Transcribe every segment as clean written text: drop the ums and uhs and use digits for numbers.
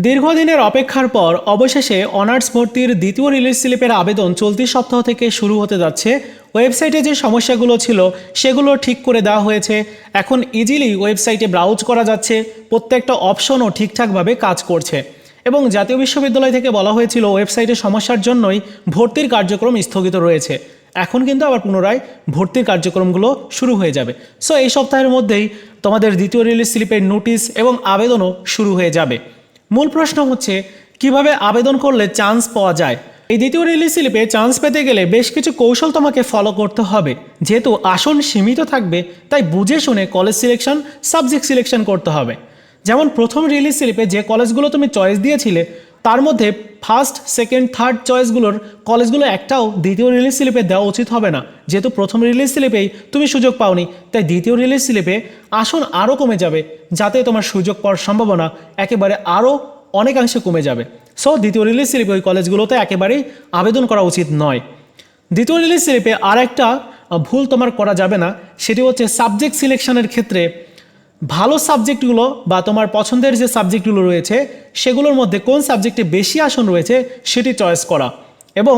দীর্ঘদিনের অপেক্ষার পর অবশেষে অনার্স ভর্তির দ্বিতীয় রিলিজ স্লিপের আবেদন চলতি সপ্তাহ থেকে শুরু হতে যাচ্ছে। ওয়েবসাইটে যে সমস্যাগুলো ছিল সেগুলো ঠিক করে দেওয়া হয়েছে। এখন ইজিলি ওয়েবসাইটে ব্রাউজ করা যাচ্ছে, প্রত্যেকটা অপশনও ঠিকঠাকভাবে কাজ করছে। এবং জাতীয় বিশ্ববিদ্যালয় থেকে বলা হয়েছিল ওয়েবসাইটের সমস্যার জন্যই ভর্তির কার্যক্রম স্থগিত রয়েছে। এখন কিন্তু আবার পুনরায় ভর্তির কার্যক্রমগুলো শুরু হয়ে যাবে। সো এই সপ্তাহের মধ্যেই তোমাদের দ্বিতীয় রিলিজ স্লিপের নোটিশ এবং আবেদনও শুরু হয়ে যাবে। মূল প্রশ্ন হচ্ছে কিভাবে আবেদন করলে চান্স পাওয়া যায়। এই দ্বিতীয় রিলিজ স্লিপে চান্স পেতে গেলে বেশ কিছু কৌশল তোমাকে ফলো করতে হবে। যেহেতু আসন সীমিত থাকবে তাই বুঝে শুনে কলেজ সিলেকশন, সাবজেক্ট সিলেকশন করতে হবে। যেমন প্রথম রিলিজ স্লিপে যে কলেজগুলো তুমি চয়েস দিয়েছিলে তার মধ্যে ফার্স্ট, সেকেন্ড, থার্ড চয়েসগুলোর কলেজগুলো একটাও দ্বিতীয় রিলিজ স্লিপে দেওয়া উচিত হবে না। যেহেতু প্রথম রিলিজ স্লিপেই তুমি সুযোগ পাওনি, তাই দ্বিতীয় রিলিজ স্লিপে আসন আরও কমে যাবে, যাতে তোমার সুযোগ পাওয়ার সম্ভাবনা একেবারে আরও অনেকাংশে কমে যাবে। সো দ্বিতীয় রিলিজ স্লিপে ওই কলেজগুলোতে একেবারেই আবেদন করা উচিত নয়। দ্বিতীয় রিলিজ স্লিপে আর একটা ভুল তোমার করা যাবে না, সেটি হচ্ছে সাবজেক্ট সিলেকশনের ক্ষেত্রে ভালো সাবজেক্টগুলো বা তোমার পছন্দের যে সাবজেক্টগুলো রয়েছে সেগুলোর মধ্যে কোন সাবজেক্টে বেশি আসন রয়েছে সেটি চয়েস করা, এবং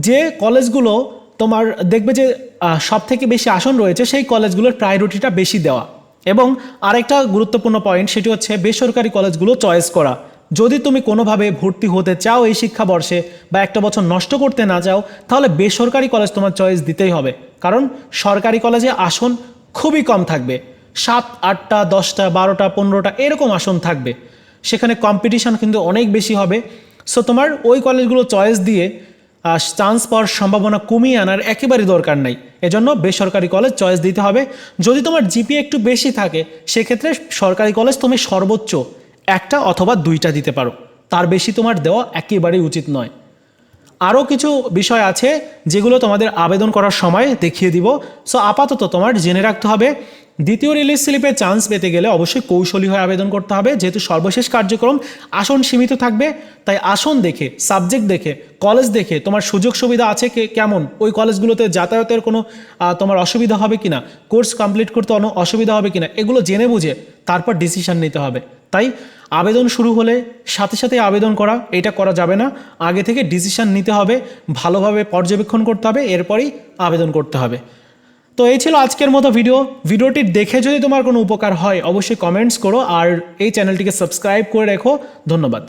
যে কলেজগুলো তোমার দেখবে যে সব থেকে বেশি আসন রয়েছে সেই কলেজগুলোর প্রায়োরিটিটা বেশি দেওয়া। এবং আরেকটা গুরুত্বপূর্ণ পয়েন্ট সেটি হচ্ছে বেসরকারি কলেজগুলো চয়েস করা। যদি তুমি কোনোভাবে ভর্তি হতে চাও এই শিক্ষাবর্ষে বা একটা বছর নষ্ট করতে না চাও, তাহলে বেসরকারি কলেজ তোমার চয়েস দিতেই হবে, কারণ সরকারি কলেজে আসন খুবই কম থাকবে। 7, 8টা, 10টা, 12টা, 15টা এরকম আসন থাকবে, সেখানে কম্পিটিশন কিন্তু অনেক বেশি হবে। সো তোমার ওই কলেজগুলো চয়েস দিয়ে চান্স পাওয়ার সম্ভাবনা কমিয়ে আনার একেবারেই দরকার নাই। এজন্য বেসরকারি কলেজ চয়েস দিতে হবে। যদি তোমার জিপিএ একটু বেশি থাকে সেক্ষেত্রে সরকারি কলেজ তুমি সর্বোচ্চ 1টা অথবা 2টা দিতে পারো, তার বেশি তোমার দেওয়া একেবারেই উচিত নয়। আরও কিছু বিষয় আছে যেগুলো তোমাদের আবেদন করার সময় দেখিয়ে দিব। সো আপাতত তোমার জেনে রাখতে হবে দ্বিতীয় রিলিজ স্লিপে চান্স পেতে গেলে অবশ্যই কৌশলী হয়ে আবেদন করতে হবে। যেহেতু সর্বশেষ কার্যক্রম, আসন সীমিত থাকবে, তাই আসন দেখে, সাবজেক্ট দেখে, কলেজ দেখে, তোমার সুযোগ সুবিধা আছে কেমন, ওই কলেজগুলোতে যাতায়াতের কোনো তোমার অসুবিধা হবে কিনা, কোর্স কমপ্লিট করতে অসুবিধা হবে কিনা, এগুলো জেনে বুঝে তারপর ডিসিশন নিতে হবে। তাই আবেদন শুরু হলে সাথে সাথে আবেদন করা এটা করা যাবে না, আগে থেকে ডিসিশন নিতে হবে, ভালোভাবে পর্যবেক্ষণ করতে হবে, এরপরই আবেদন করতে হবে। তো এই ছিল আজকের মতো ভিডিওটি দেখে যদি তোমার কোনো উপকার হয় অবশ্যই কমেন্টস করো, আর এই চ্যানেলটিকে সাবস্ক্রাইব করে রেখো। ধন্যবাদ।